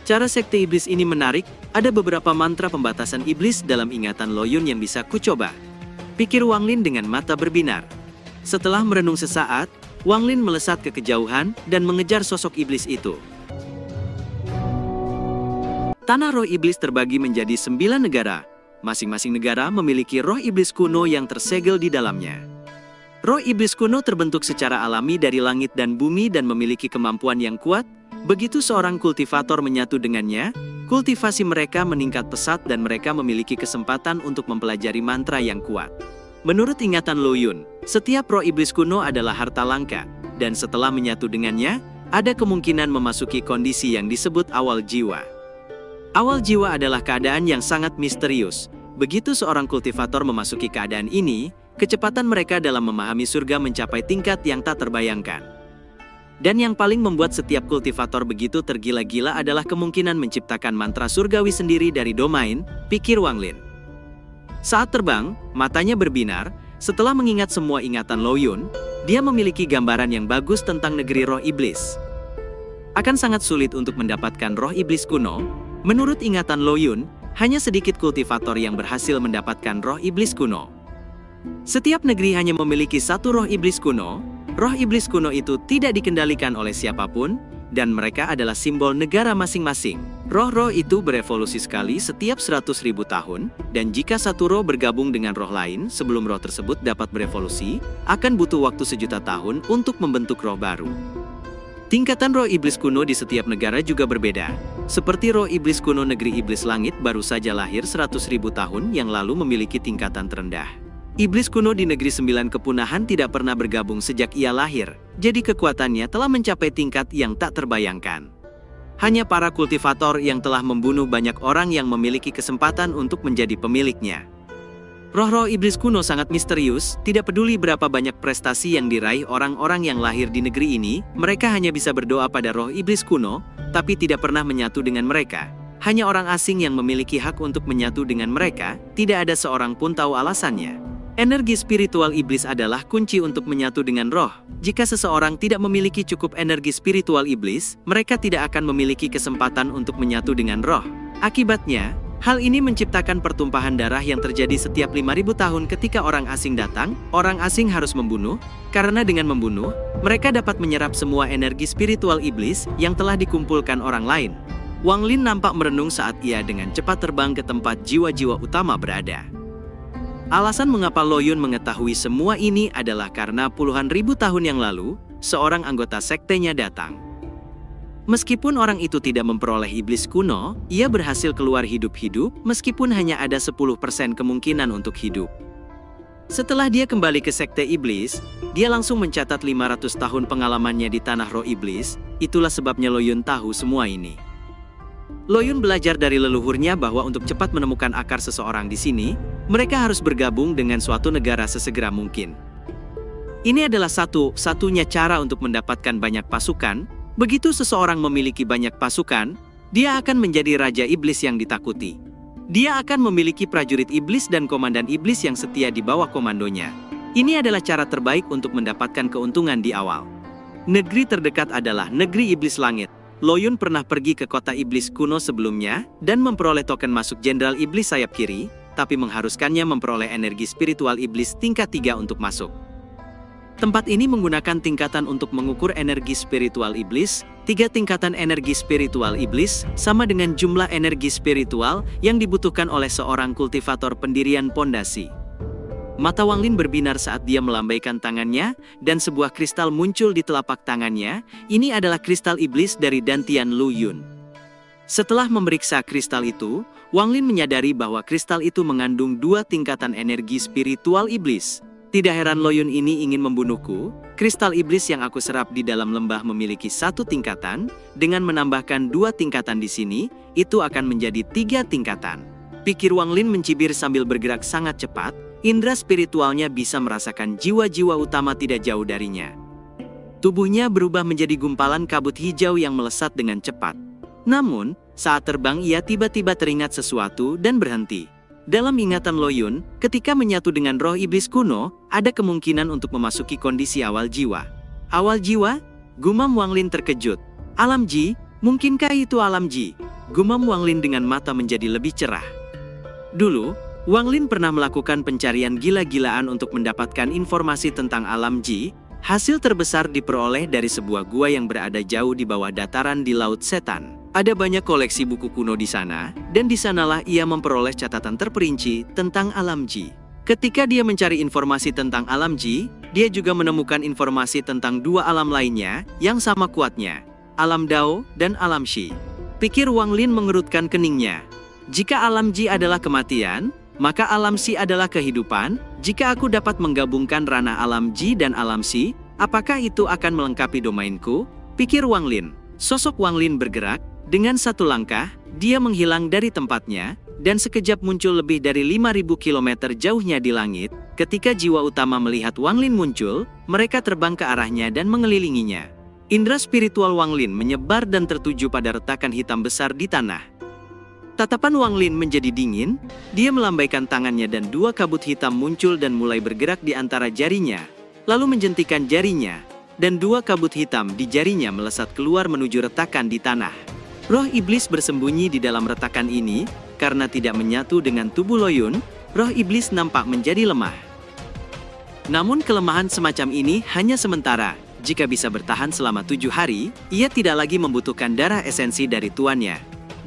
Cara sekte iblis ini menarik, ada beberapa mantra pembatasan iblis dalam ingatan Lo Yun yang bisa kucoba. Pikir Wang Lin dengan mata berbinar. Setelah merenung sesaat, Wang Lin melesat ke kejauhan dan mengejar sosok iblis itu. Tanah roh iblis terbagi menjadi 9 negara. Masing-masing negara memiliki roh iblis kuno yang tersegel di dalamnya. Roh iblis kuno terbentuk secara alami dari langit dan bumi dan memiliki kemampuan yang kuat. Begitu seorang kultivator menyatu dengannya, kultivasi mereka meningkat pesat dan mereka memiliki kesempatan untuk mempelajari mantra yang kuat. Menurut ingatan Lo Yun, setiap roh iblis kuno adalah harta langka, dan setelah menyatu dengannya, ada kemungkinan memasuki kondisi yang disebut awal jiwa. Awal jiwa adalah keadaan yang sangat misterius. Begitu seorang kultivator memasuki keadaan ini, kecepatan mereka dalam memahami surga mencapai tingkat yang tak terbayangkan. Dan yang paling membuat setiap kultivator begitu tergila-gila adalah kemungkinan menciptakan mantra surgawi sendiri dari domain, pikir Wang Lin. Saat terbang, matanya berbinar, setelah mengingat semua ingatan Lo Yun, dia memiliki gambaran yang bagus tentang negeri roh iblis. Akan sangat sulit untuk mendapatkan roh iblis kuno. Menurut ingatan Lo Yun, hanya sedikit kultivator yang berhasil mendapatkan roh iblis kuno. Setiap negeri hanya memiliki satu roh iblis kuno. Roh iblis kuno itu tidak dikendalikan oleh siapapun, dan mereka adalah simbol negara masing-masing. Roh-roh itu berevolusi sekali setiap 100.000 tahun, dan jika satu roh bergabung dengan roh lain sebelum roh tersebut dapat berevolusi, akan butuh waktu 1.000.000 tahun untuk membentuk roh baru. Tingkatan roh iblis kuno di setiap negara juga berbeda. Seperti roh iblis kuno negeri iblis langit baru saja lahir 100.000 tahun yang lalu memiliki tingkatan terendah. Iblis kuno di negeri 9 kepunahan tidak pernah bergabung sejak ia lahir, jadi kekuatannya telah mencapai tingkat yang tak terbayangkan. Hanya para kultivator yang telah membunuh banyak orang yang memiliki kesempatan untuk menjadi pemiliknya. Roh-roh iblis kuno sangat misterius, tidak peduli berapa banyak prestasi yang diraih orang-orang yang lahir di negeri ini, mereka hanya bisa berdoa pada roh iblis kuno, tapi tidak pernah menyatu dengan mereka. Hanya orang asing yang memiliki hak untuk menyatu dengan mereka, tidak ada seorang pun tahu alasannya. Energi spiritual iblis adalah kunci untuk menyatu dengan roh. Jika seseorang tidak memiliki cukup energi spiritual iblis, mereka tidak akan memiliki kesempatan untuk menyatu dengan roh. Akibatnya, hal ini menciptakan pertumpahan darah yang terjadi setiap 5.000 tahun ketika orang asing datang. Orang asing harus membunuh, karena dengan membunuh, mereka dapat menyerap semua energi spiritual iblis yang telah dikumpulkan orang lain. Wang Lin nampak merenung saat ia dengan cepat terbang ke tempat jiwa-jiwa utama berada. Alasan mengapa Lo Yun mengetahui semua ini adalah karena puluhan ribu tahun yang lalu, seorang anggota sektenya datang. Meskipun orang itu tidak memperoleh iblis kuno, ia berhasil keluar hidup-hidup meskipun hanya ada 10% kemungkinan untuk hidup. Setelah dia kembali ke sekte iblis, dia langsung mencatat 500 tahun pengalamannya di tanah roh iblis. Itulah sebabnya Lo Yun tahu semua ini. Lo Yun belajar dari leluhurnya bahwa untuk cepat menemukan akar seseorang di sini, mereka harus bergabung dengan suatu negara sesegera mungkin. Ini adalah satu-satunya cara untuk mendapatkan banyak pasukan. Begitu seseorang memiliki banyak pasukan, dia akan menjadi raja iblis yang ditakuti. Dia akan memiliki prajurit iblis dan komandan iblis yang setia di bawah komandonya. Ini adalah cara terbaik untuk mendapatkan keuntungan di awal. Negeri terdekat adalah negeri iblis langit. Lo Yun pernah pergi ke kota iblis kuno sebelumnya dan memperoleh token masuk jenderal iblis sayap kiri, tapi mengharuskannya memperoleh energi spiritual iblis tingkat 3 untuk masuk. Tempat ini menggunakan tingkatan untuk mengukur energi spiritual iblis. 3 tingkatan energi spiritual iblis sama dengan jumlah energi spiritual yang dibutuhkan oleh seorang kultivator pendirian pondasi. Mata Wang Lin berbinar saat dia melambaikan tangannya, dan sebuah kristal muncul di telapak tangannya. Ini adalah kristal iblis dari Dantian Lo Yun. Setelah memeriksa kristal itu, Wang Lin menyadari bahwa kristal itu mengandung 2 tingkatan energi spiritual iblis. Tidak heran Lo Yun ini ingin membunuhku. Kristal iblis yang aku serap di dalam lembah memiliki 1 tingkatan. Dengan menambahkan 2 tingkatan di sini, itu akan menjadi 3 tingkatan. Pikir Wang Lin mencibir sambil bergerak sangat cepat. Indra spiritualnya bisa merasakan jiwa-jiwa utama tidak jauh darinya. Tubuhnya berubah menjadi gumpalan kabut hijau yang melesat dengan cepat. Namun, saat terbang ia tiba-tiba teringat sesuatu dan berhenti. Dalam ingatan Lo Yun, ketika menyatu dengan roh iblis kuno, ada kemungkinan untuk memasuki kondisi awal jiwa. Awal jiwa? Gumam Wang Lin terkejut. Alam Ji? Mungkinkah itu alam Ji? Gumam Wang Lin dengan mata menjadi lebih cerah. Dulu, Wang Lin pernah melakukan pencarian gila-gilaan untuk mendapatkan informasi tentang alam Ji. Hasil terbesar diperoleh dari sebuah gua yang berada jauh di bawah dataran di Laut Setan. Ada banyak koleksi buku kuno di sana, dan di sanalah ia memperoleh catatan terperinci tentang alam Ji. Ketika dia mencari informasi tentang alam Ji, dia juga menemukan informasi tentang dua alam lainnya yang sama kuatnya, alam Dao dan alam Shi. Pikir Wang Lin mengerutkan keningnya. Jika alam Ji adalah kematian, maka alam Shi adalah kehidupan. Jika aku dapat menggabungkan ranah alam Ji dan alam Shi, apakah itu akan melengkapi domainku? Pikir Wang Lin. Sosok Wang Lin bergerak. Dengan satu langkah, dia menghilang dari tempatnya, dan sekejap muncul lebih dari 5.000 km jauhnya di langit. Ketika jiwa utama melihat Wang Lin muncul, mereka terbang ke arahnya dan mengelilinginya. Indra spiritual Wang Lin menyebar dan tertuju pada retakan hitam besar di tanah. Tatapan Wang Lin menjadi dingin, dia melambaikan tangannya dan dua kabut hitam muncul dan mulai bergerak di antara jarinya, lalu menjentikan jarinya, dan dua kabut hitam di jarinya melesat keluar menuju retakan di tanah. Roh iblis bersembunyi di dalam retakan ini, karena tidak menyatu dengan tubuh Lo Yun, roh iblis nampak menjadi lemah. Namun kelemahan semacam ini hanya sementara. Jika bisa bertahan selama 7 hari, ia tidak lagi membutuhkan darah esensi dari tuannya.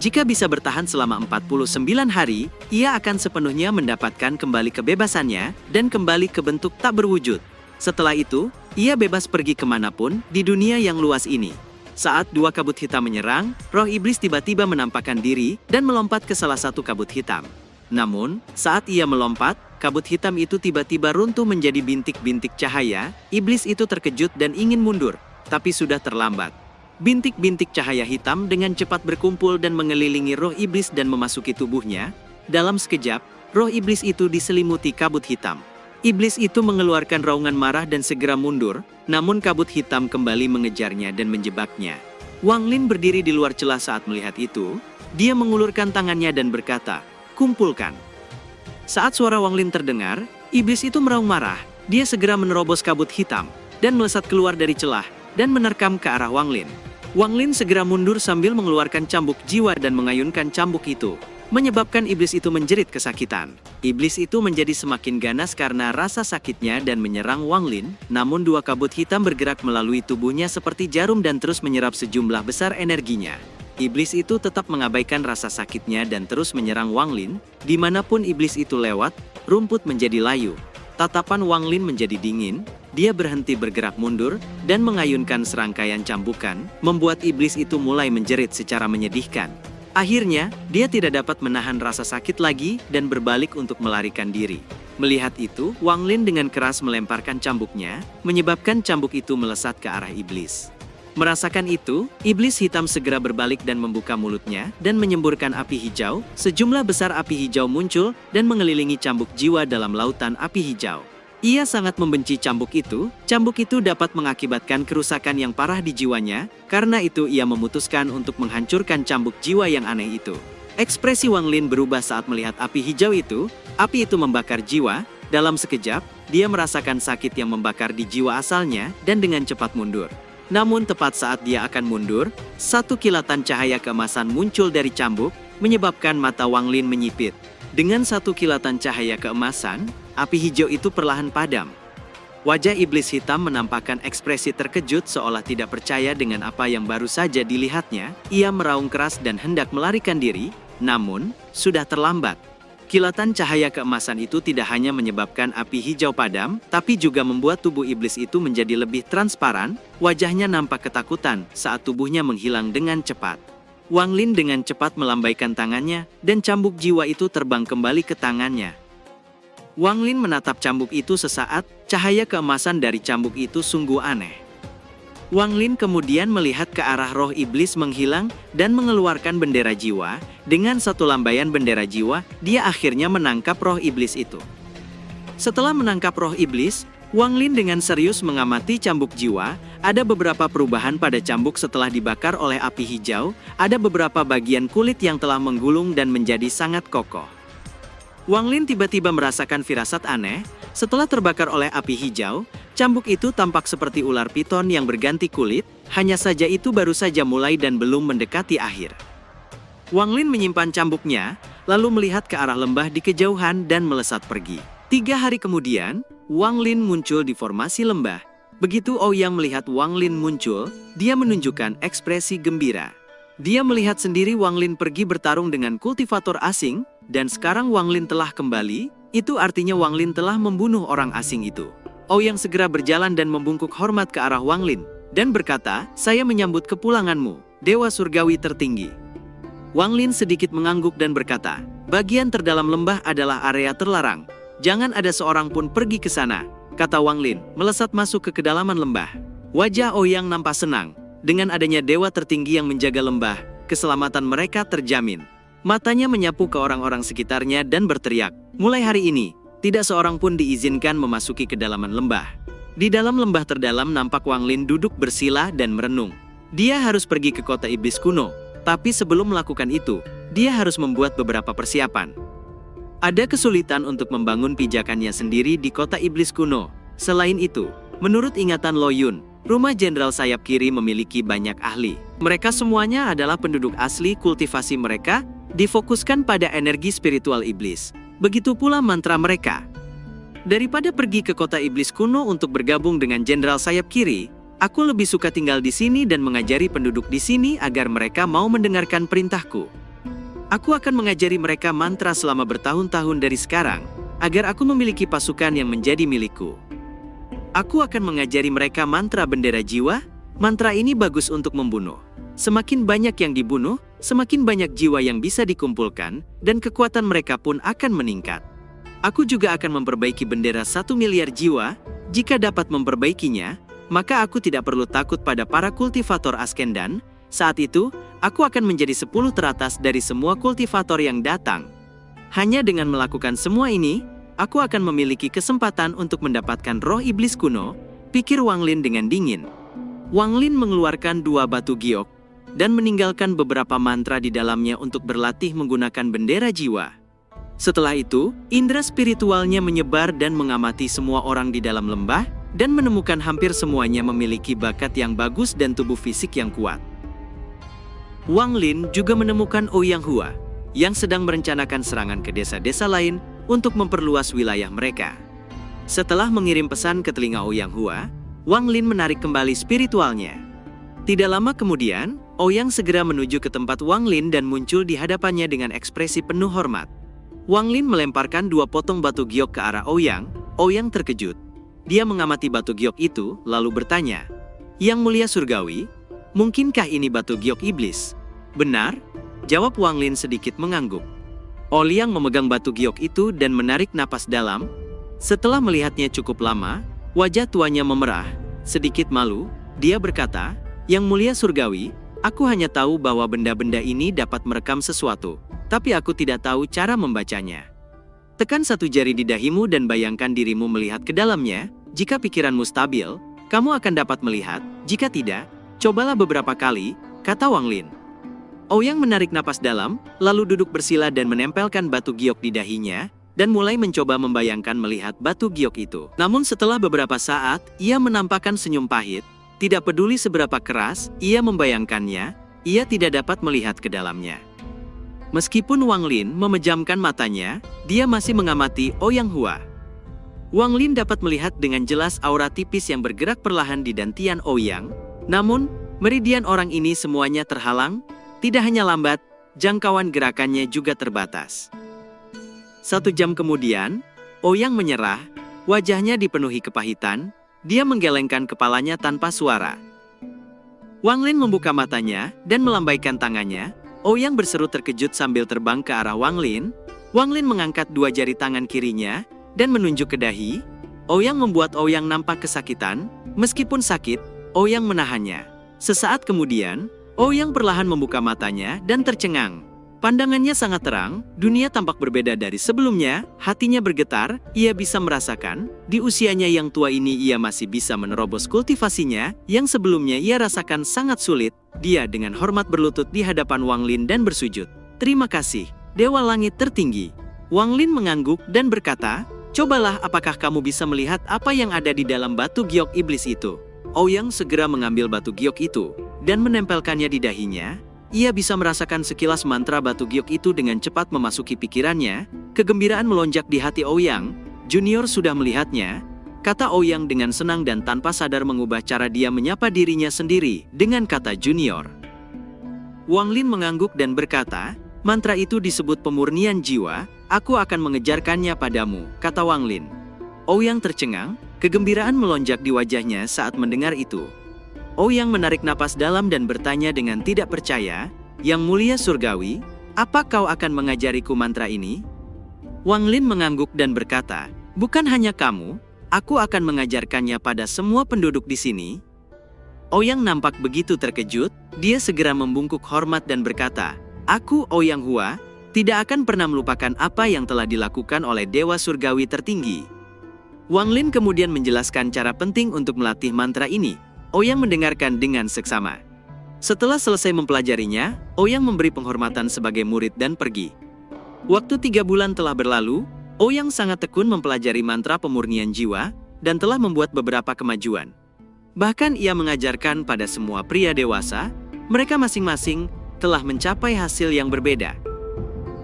Jika bisa bertahan selama 49 hari, ia akan sepenuhnya mendapatkan kembali kebebasannya dan kembali ke bentuk tak berwujud. Setelah itu, ia bebas pergi kemanapun di dunia yang luas ini. Saat dua kabut hitam menyerang, roh iblis tiba-tiba menampakkan diri dan melompat ke salah satu kabut hitam. Namun, saat ia melompat, kabut hitam itu tiba-tiba runtuh menjadi bintik-bintik cahaya. Iblis itu terkejut dan ingin mundur, tapi sudah terlambat. Bintik-bintik cahaya hitam dengan cepat berkumpul dan mengelilingi roh iblis dan memasuki tubuhnya. Dalam sekejap, roh iblis itu diselimuti kabut hitam. Iblis itu mengeluarkan raungan marah dan segera mundur, namun kabut hitam kembali mengejarnya dan menjebaknya. Wang Lin berdiri di luar celah saat melihat itu. Dia mengulurkan tangannya dan berkata, "Kumpulkan." Saat suara Wang Lin terdengar, iblis itu meraung marah. Dia segera menerobos kabut hitam dan melesat keluar dari celah dan menerkam ke arah Wang Lin. Wang Lin segera mundur sambil mengeluarkan cambuk jiwa dan mengayunkan cambuk itu, menyebabkan iblis itu menjerit kesakitan. Iblis itu menjadi semakin ganas karena rasa sakitnya dan menyerang Wang Lin, namun dua kabut hitam bergerak melalui tubuhnya seperti jarum dan terus menyerap sejumlah besar energinya. Iblis itu tetap mengabaikan rasa sakitnya dan terus menyerang Wang Lin. Dimanapun iblis itu lewat, rumput menjadi layu. Tatapan Wang Lin menjadi dingin, dia berhenti bergerak mundur, dan mengayunkan serangkaian cambukan, membuat iblis itu mulai menjerit secara menyedihkan. Akhirnya, dia tidak dapat menahan rasa sakit lagi dan berbalik untuk melarikan diri. Melihat itu, Wang Lin dengan keras melemparkan cambuknya, menyebabkan cambuk itu melesat ke arah iblis. Merasakan itu, iblis hitam segera berbalik dan membuka mulutnya dan menyemburkan api hijau. Sejumlah besar api hijau muncul dan mengelilingi cambuk jiwa dalam lautan api hijau. Ia sangat membenci cambuk itu. Cambuk itu dapat mengakibatkan kerusakan yang parah di jiwanya. Karena itu ia memutuskan untuk menghancurkan cambuk jiwa yang aneh itu. Ekspresi Wang Lin berubah saat melihat api hijau itu. Api itu membakar jiwa. Dalam sekejap, dia merasakan sakit yang membakar di jiwa asalnya dan dengan cepat mundur. Namun tepat saat dia akan mundur, satu kilatan cahaya keemasan muncul dari cambuk, menyebabkan mata Wang Lin menyipit. Dengan satu kilatan cahaya keemasan, api hijau itu perlahan padam. Wajah iblis hitam menampakkan ekspresi terkejut seolah tidak percaya dengan apa yang baru saja dilihatnya. Ia meraung keras dan hendak melarikan diri, namun sudah terlambat. Kilatan cahaya keemasan itu tidak hanya menyebabkan api hijau padam, tapi juga membuat tubuh iblis itu menjadi lebih transparan. Wajahnya nampak ketakutan saat tubuhnya menghilang dengan cepat. Wang Lin dengan cepat melambaikan tangannya, dan cambuk jiwa itu terbang kembali ke tangannya. Wang Lin menatap cambuk itu sesaat. Cahaya keemasan dari cambuk itu sungguh aneh. Wang Lin kemudian melihat ke arah roh iblis menghilang dan mengeluarkan bendera jiwa. Dengan satu lambaian bendera jiwa, dia akhirnya menangkap roh iblis itu. Setelah menangkap roh iblis, Wang Lin dengan serius mengamati cambuk jiwa. Ada beberapa perubahan pada cambuk setelah dibakar oleh api hijau. Ada beberapa bagian kulit yang telah menggulung dan menjadi sangat kokoh. Wang Lin tiba-tiba merasakan firasat aneh. Setelah terbakar oleh api hijau, cambuk itu tampak seperti ular piton yang berganti kulit, hanya saja itu baru saja mulai dan belum mendekati akhir. Wang Lin menyimpan cambuknya, lalu melihat ke arah lembah di kejauhan dan melesat pergi. 3 hari kemudian, Wang Lin muncul di formasi lembah. Begitu Ouyang melihat Wang Lin muncul, dia menunjukkan ekspresi gembira. Dia melihat sendiri Wang Lin pergi bertarung dengan kultivator asing, dan sekarang Wang Lin telah kembali, itu artinya Wang Lin telah membunuh orang asing itu. Ouyang segera berjalan dan membungkuk hormat ke arah Wang Lin, dan berkata, "Saya menyambut kepulanganmu, Dewa Surgawi tertinggi." Wang Lin sedikit mengangguk dan berkata, "Bagian terdalam lembah adalah area terlarang. Jangan ada seorang pun pergi ke sana," kata Wang Lin, melesat masuk ke kedalaman lembah. Wajah Ouyang nampak senang. Dengan adanya dewa tertinggi yang menjaga lembah, keselamatan mereka terjamin. Matanya menyapu ke orang-orang sekitarnya dan berteriak, "Mulai hari ini, tidak seorang pun diizinkan memasuki kedalaman lembah." Di dalam lembah terdalam nampak Wang Lin duduk bersila dan merenung. Dia harus pergi ke kota iblis kuno, tapi sebelum melakukan itu, dia harus membuat beberapa persiapan. Ada kesulitan untuk membangun pijakannya sendiri di kota iblis kuno. Selain itu, menurut ingatan Lo Yun, rumah Jenderal Sayap Kiri memiliki banyak ahli. Mereka semuanya adalah penduduk asli. Kultivasi mereka difokuskan pada energi spiritual iblis. Begitu pula mantra mereka. Daripada pergi ke kota iblis kuno untuk bergabung dengan Jenderal Sayap Kiri, aku lebih suka tinggal di sini dan mengajari penduduk di sini agar mereka mau mendengarkan perintahku. Aku akan mengajari mereka mantra selama bertahun-tahun dari sekarang, agar aku memiliki pasukan yang menjadi milikku. Aku akan mengajari mereka mantra bendera jiwa. Mantra ini bagus untuk membunuh. Semakin banyak yang dibunuh, semakin banyak jiwa yang bisa dikumpulkan, dan kekuatan mereka pun akan meningkat. Aku juga akan memperbaiki bendera 1 miliar jiwa. Jika dapat memperbaikinya, maka aku tidak perlu takut pada para kultivator Askendan. Saat itu, aku akan menjadi 10 teratas dari semua kultivator yang datang. Hanya dengan melakukan semua ini, aku akan memiliki kesempatan untuk mendapatkan roh iblis kuno, pikir Wang Lin dengan dingin. Wang Lin mengeluarkan 2 batu giok, dan meninggalkan beberapa mantra di dalamnya untuk berlatih menggunakan bendera jiwa. Setelah itu, indera spiritualnya menyebar dan mengamati semua orang di dalam lembah, dan menemukan hampir semuanya memiliki bakat yang bagus dan tubuh fisik yang kuat. Wang Lin juga menemukan Ouyang Hua, yang sedang merencanakan serangan ke desa-desa lain untuk memperluas wilayah mereka. Setelah mengirim pesan ke telinga Ouyang Hua, Wang Lin menarik kembali spiritualnya. Tidak lama kemudian, Ouyang segera menuju ke tempat Wang Lin dan muncul di hadapannya dengan ekspresi penuh hormat. Wang Lin melemparkan 2 potong batu giok ke arah Ouyang. Ouyang terkejut. Dia mengamati batu giok itu, lalu bertanya, "Yang Mulia Surgawi, mungkinkah ini batu giok iblis?" "Benar," jawab Wang Lin sedikit mengangguk. Ouyang memegang batu giok itu dan menarik napas dalam. Setelah melihatnya cukup lama, wajah tuanya memerah. Sedikit malu, dia berkata, "Yang Mulia Surgawi, aku hanya tahu bahwa benda-benda ini dapat merekam sesuatu, tapi aku tidak tahu cara membacanya. Tekan 1 jari di dahimu dan bayangkan dirimu melihat ke dalamnya. Jika pikiranmu stabil, kamu akan dapat melihat. Jika tidak, cobalah beberapa kali," kata Wang Lin. Ouyang menarik napas dalam, lalu duduk bersila dan menempelkan batu giok di dahinya, dan mulai mencoba membayangkan melihat batu giok itu. Namun setelah beberapa saat, ia menampakkan senyum pahit. Tidak peduli seberapa keras ia membayangkannya, ia tidak dapat melihat ke dalamnya. Meskipun Wang Lin memejamkan matanya, dia masih mengamati Ouyang Hua. Wang Lin dapat melihat dengan jelas aura tipis yang bergerak perlahan di dantian Ouyang. Namun, meridian orang ini semuanya terhalang. Tidak hanya lambat, jangkauan gerakannya juga terbatas. 1 jam kemudian, Ouyang menyerah, wajahnya dipenuhi kepahitan, dia menggelengkan kepalanya tanpa suara. Wang Lin membuka matanya dan melambaikan tangannya. Ouyang berseru terkejut sambil terbang ke arah Wang Lin. Wang Lin mengangkat 2 jari tangan kirinya dan menunjuk ke dahi. Ouyang membuat Ouyang nampak kesakitan. Meskipun sakit, Ouyang menahannya. Sesaat kemudian, Ouyang perlahan membuka matanya dan tercengang. Pandangannya sangat terang, dunia tampak berbeda dari sebelumnya, hatinya bergetar, ia bisa merasakan, di usianya yang tua ini ia masih bisa menerobos kultivasinya, yang sebelumnya ia rasakan sangat sulit. Dia dengan hormat berlutut di hadapan Wang Lin dan bersujud. "Terima kasih, Dewa Langit tertinggi." Wang Lin mengangguk dan berkata, "Cobalah, apakah kamu bisa melihat apa yang ada di dalam batu giok iblis itu?" Ouyang segera mengambil batu giok itu dan menempelkannya di dahinya. Ia bisa merasakan sekilas mantra batu giok itu dengan cepat memasuki pikirannya. Kegembiraan melonjak di hati Ouyang. "Junior sudah melihatnya," kata Ouyang dengan senang dan tanpa sadar mengubah cara dia menyapa dirinya sendiri dengan kata junior. Wang Lin mengangguk dan berkata, "Mantra itu disebut pemurnian jiwa, aku akan mengejarkannya padamu," kata Wang Lin. Ouyang tercengang, kegembiraan melonjak di wajahnya saat mendengar itu. Ouyang menarik napas dalam dan bertanya dengan tidak percaya, "Yang mulia surgawi, apa kau akan mengajariku mantra ini?" Wang Lin mengangguk dan berkata, "Bukan hanya kamu, aku akan mengajarkannya pada semua penduduk di sini." Ouyang nampak begitu terkejut, dia segera membungkuk hormat dan berkata, "Aku, Ouyang Hua, tidak akan pernah melupakan apa yang telah dilakukan oleh Dewa Surgawi tertinggi." Wang Lin kemudian menjelaskan cara penting untuk melatih mantra ini. Ouyang mendengarkan dengan seksama. Setelah selesai mempelajarinya, Ouyang memberi penghormatan sebagai murid dan pergi. Waktu 3 bulan telah berlalu, Ouyang sangat tekun mempelajari mantra pemurnian jiwa dan telah membuat beberapa kemajuan. Bahkan ia mengajarkan pada semua pria dewasa, mereka masing-masing telah mencapai hasil yang berbeda.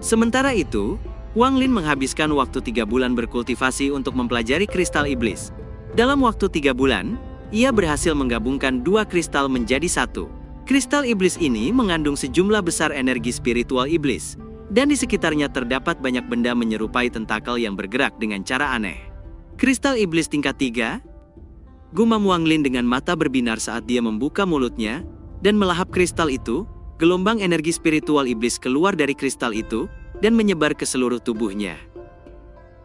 Sementara itu, Wang Lin menghabiskan waktu 3 bulan berkultivasi untuk mempelajari kristal iblis. Dalam waktu 3 bulan, ia berhasil menggabungkan 2 kristal menjadi 1. Kristal iblis ini mengandung sejumlah besar energi spiritual iblis, dan di sekitarnya terdapat banyak benda menyerupai tentakel yang bergerak dengan cara aneh. "Kristal iblis tingkat 3, gumam Wang Lin dengan mata berbinar saat dia membuka mulutnya dan melahap kristal itu. Gelombang energi spiritual iblis keluar dari kristal itu dan menyebar ke seluruh tubuhnya.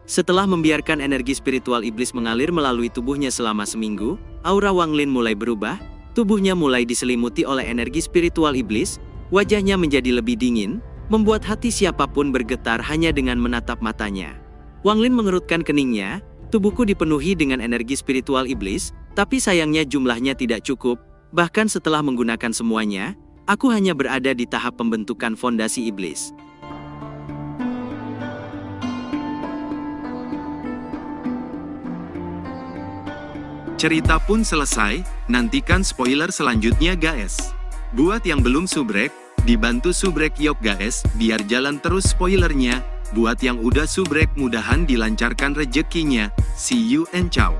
Setelah membiarkan energi spiritual iblis mengalir melalui tubuhnya selama seminggu, aura Wang Lin mulai berubah, tubuhnya mulai diselimuti oleh energi spiritual iblis, wajahnya menjadi lebih dingin, membuat hati siapapun bergetar hanya dengan menatap matanya. Wang Lin mengerutkan keningnya, "Tubuhku dipenuhi dengan energi spiritual iblis, tapi sayangnya jumlahnya tidak cukup, bahkan setelah menggunakan semuanya, aku hanya berada di tahap pembentukan fondasi iblis." Cerita pun selesai, nantikan spoiler selanjutnya guys. Buat yang belum subrek, dibantu subrek yok guys, biar jalan terus spoilernya. Buat yang udah subrek mudahan dilancarkan rezekinya. See you and ciao.